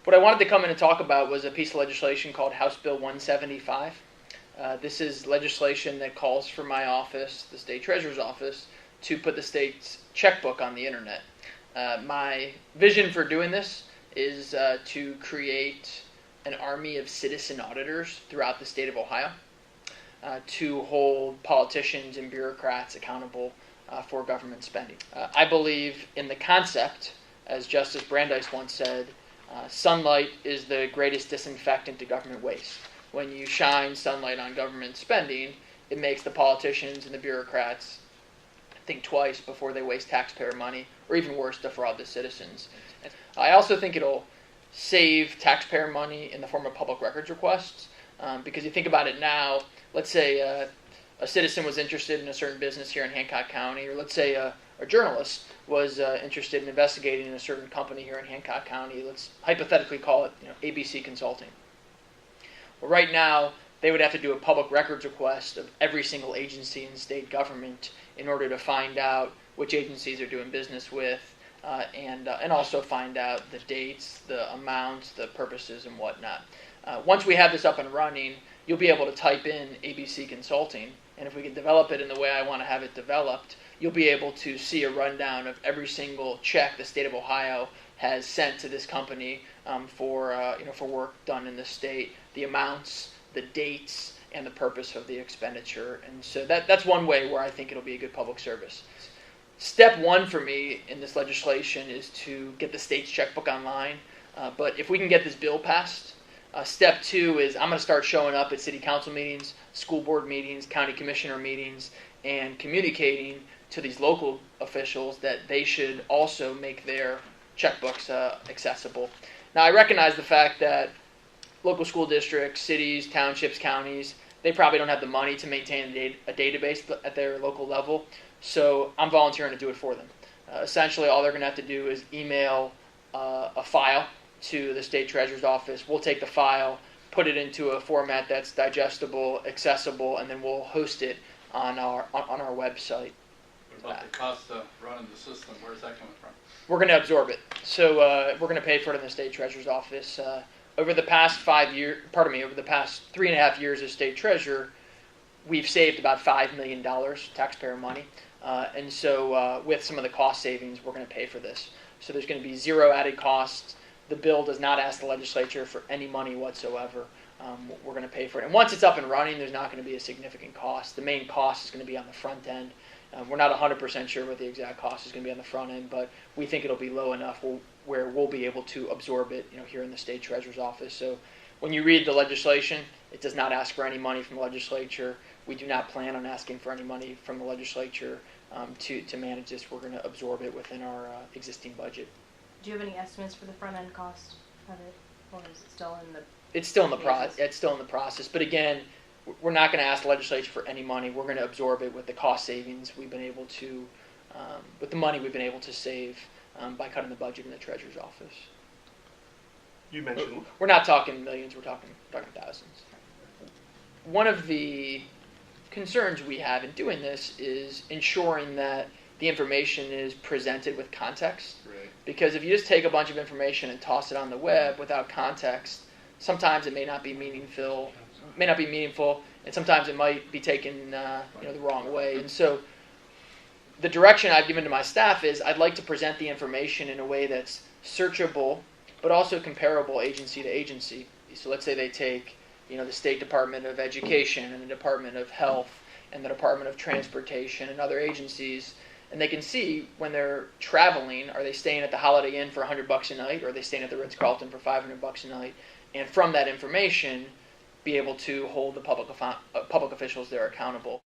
What I wanted to come in and talk about was a piece of legislation called House Bill 175. This is legislation that calls for my office, the state treasurer's office, to put the state's checkbook on the internet. My vision for doing this is to create an army of citizen auditors throughout the state of Ohio to hold politicians and bureaucrats accountable for government spending. I believe in the concept, as Justice Brandeis once said, sunlight is the greatest disinfectant to government waste. When you shine sunlight on government spending, it makes the politicians and the bureaucrats think twice before they waste taxpayer money, or even worse, defraud the citizens. I also think it'll save taxpayer money in the form of public records requests, because you think about it now, let's say a citizen was interested in a certain business here in Hancock County, or let's say a journalist was interested in investigating a certain company here in Hancock County. Let's hypothetically call it ABC Consulting. Well, right now, they would have to do a public records request of every single agency in state government in order to find out which agencies they're doing business with, and also find out the dates, the amounts, the purposes, and whatnot. Once we have this up and running, you'll be able to type in ABC Consulting, and if we can develop it in the way I want to have it developed, you'll be able to see a rundown of every single check the state of Ohio has sent to this company for work done in the state, the amounts, the dates, and the purpose of the expenditure. And so that's one way where I think it'll be a good public service. Step one for me in this legislation is to get the state's checkbook online. But if we can get this bill passed, step two is I'm going to start showing up at city council meetings, school board meetings, county commissioner meetings, and communicating to these local officials that they should also make their checkbooks accessible. Now, I recognize the fact that local school districts, cities, townships, counties, they probably don't have the money to maintain a database at their local level, so I'm volunteering to do it for them. Essentially, all they're going to have to do is email a file to the state treasurer's office. We'll take the file, put it into a format that's digestible, accessible, and then we'll host it on our website. What about the cost of running the system? Where's that coming from? We're going to absorb it. So we're going to pay for it in the state treasurer's office. Over the past 3.5 years as state treasurer, we've saved about $5 million taxpayer money. And so with some of the cost savings, we're going to pay for this. So there's going to be zero added costs. The bill does not ask the legislature for any money whatsoever. We're going to pay for it. And once it's up and running, there's not going to be a significant cost. The main cost is going to be on the front end. We're not 100% sure what the exact cost is going to be on the front end, but we think it'll be low enough where we'll be able to absorb it here in the state treasurer's office. So when you read the legislation, it does not ask for any money from the legislature. We do not plan on asking for any money from the legislature to manage this. We're going to absorb it within our existing budget. Do you have any estimates for the front end cost of it, or is it still in the? It's still in the process. It's still in the process. But again, we're not going to ask the legislature for any money. We're going to absorb it with the cost savings we've been able to, with the money we've been able to save by cutting the budget in the treasurer's office. You mentioned we're not talking millions. We're talking thousands. One of the concerns we have in doing this is ensuring that the information is presented with context. Right. Because if you just take a bunch of information and toss it on the web without context, sometimes it may not be meaningful, and sometimes it might be taken the wrong way. And so the direction I've given to my staff is I'd like to present the information in a way that's searchable, but also comparable agency to agency. So let's say they take the State Department of Education and the Department of Health and the Department of Transportation and other agencies, and they can see when they're traveling, are they staying at the Holiday Inn for $100 a night, or are they staying at the Ritz-Carlton for $500 a night? And from that information, be able to hold the public officials there accountable.